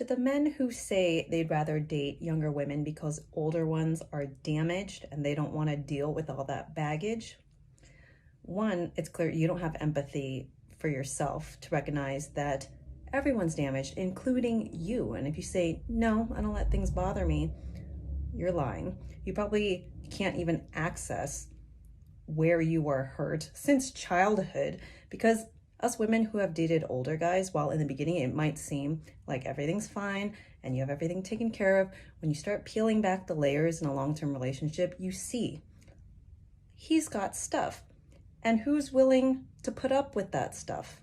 To the men who say they'd rather date younger women because older ones are damaged and they don't want to deal with all that baggage, one, it's clear you don't have empathy for yourself to recognize that everyone's damaged, including you. And if you say, no, I don't let things bother me, you're lying. You probably can't even access where you were hurt since childhood, because us women who have dated older guys, while in the beginning it might seem like everything's fine and you have everything taken care of, when you start peeling back the layers in a long-term relationship, you see he's got stuff. And who's willing to put up with that stuff?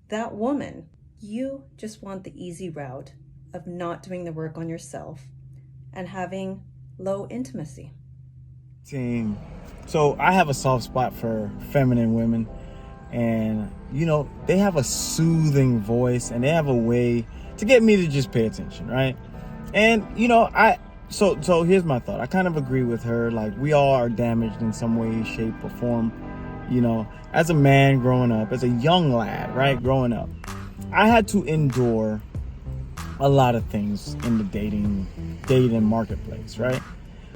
That woman. You just want the easy route of not doing the work on yourself and having low intimacy. Team. So I have a soft spot for feminine women, and they have a soothing voice and they have a way to get me to just pay attention, right? And so here's my thought. I kind of agree with her. Like, we all are damaged in some way, shape, or form. As a man growing up, as a young lad, right, growing up, I had to endure a lot of things in the dating marketplace, right?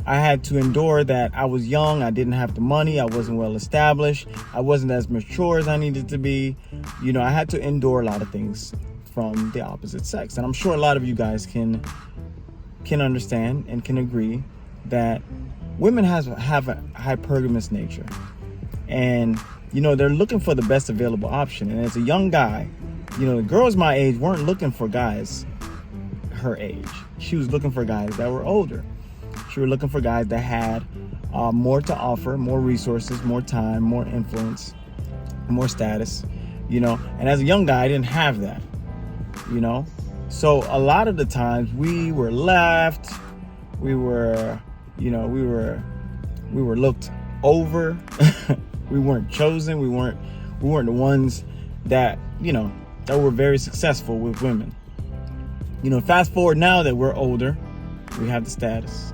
I had to endure that I was young, I didn't have the money, I wasn't well established, I wasn't as mature as I needed to be. I had to endure a lot of things from the opposite sex. And I'm sure a lot of you guys can understand and can agree that women have a hypergamous nature. And, they're looking for the best available option. And as a young guy, the girls my age weren't looking for guys her age. She was looking for guys that were older. She was looking for guys that had more to offer, more resources, more time, more influence, more status, And as a young guy, I didn't have that, So a lot of the times we were left, we were looked over. We weren't chosen. We weren't the ones that that were very successful with women. Fast forward now that we're older, we have the status,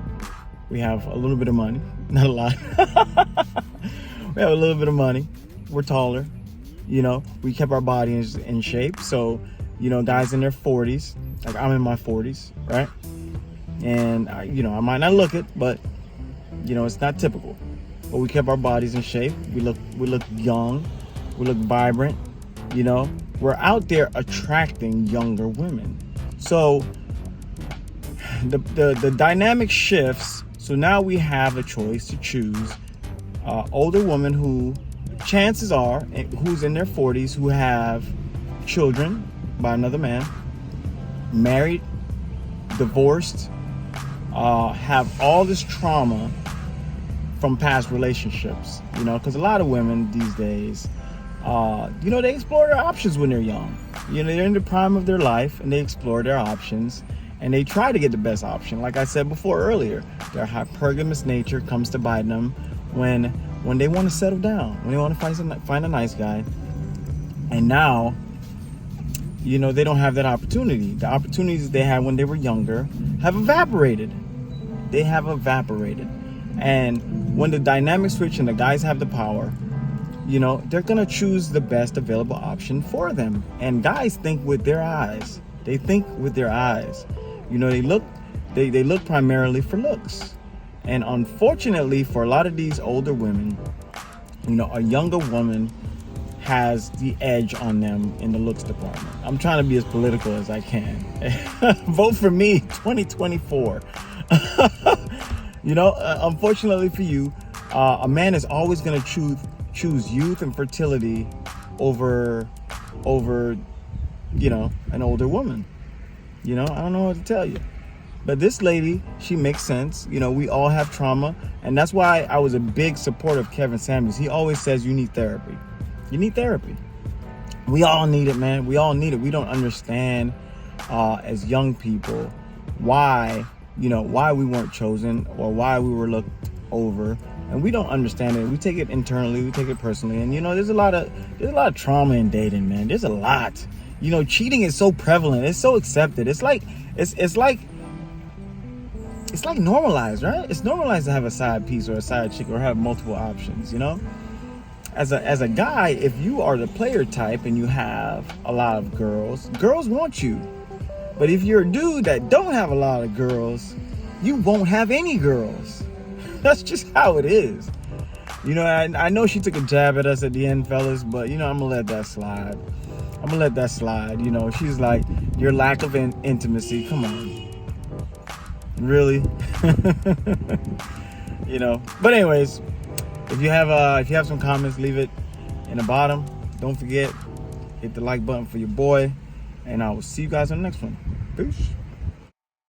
we have a little bit of money, not a lot. We have a little bit of money. We're taller. We kept our body in shape. So, guys in their 40s, like I'm in my 40s, right? And I might not look it, but it's not typical. But we kept our bodies in shape. We look young. We look vibrant. We're out there attracting younger women. So the dynamic shifts. So now we have a choice to choose older women who, chances are, who's in their 40s, who have children by another man, married, divorced, have all this trauma from past relationships, because a lot of women these days, they explore their options when they're young. They're in the prime of their life and they explore their options and they try to get the best option. Like I said before earlier, their hypergamous nature comes to bite them when they want to settle down, when they want to find a nice guy. And now, they don't have that opportunity. The opportunities they had when they were younger have evaporated. They have evaporated. And when the dynamics switch and the guys have the power, they're going to choose the best available option for them. And guys think with their eyes. They think with their eyes. They look primarily for looks. And unfortunately for a lot of these older women, a younger woman has the edge on them in the looks department. I'm trying to be as political as I can. Vote for me, 2024. Unfortunately for you, a man is always going to choose youth and fertility over an older woman. I don't know what to tell you. But this lady, she makes sense. We all have trauma. And that's why I was a big supporter of Kevin Samuels. He always says you need therapy. You need therapy. We all need it, man. We all need it. We don't understand as young people why we weren't chosen or why we were looked over. And we don't understand it. We take it internally. We take it personally. And, there's a lot of trauma in dating, man. There's a lot. Cheating is so prevalent. It's so accepted. It's like normalized, right? It's normalized to have a side piece or a side chick or have multiple options, As a guy, if you are the player type and you have a lot of girls want you. But if you're a dude that don't have a lot of girls, you won't have any girls. That's just how it is. You know, I know she took a jab at us at the end, fellas, but you know, I'm gonna let that slide. You know, she's like, your lack of intimacy. Come on, really? You know. But anyways, if you have some comments, leave it in the bottom. Don't forget, hit the like button for your boy, and I will see you guys on the next one. Peace.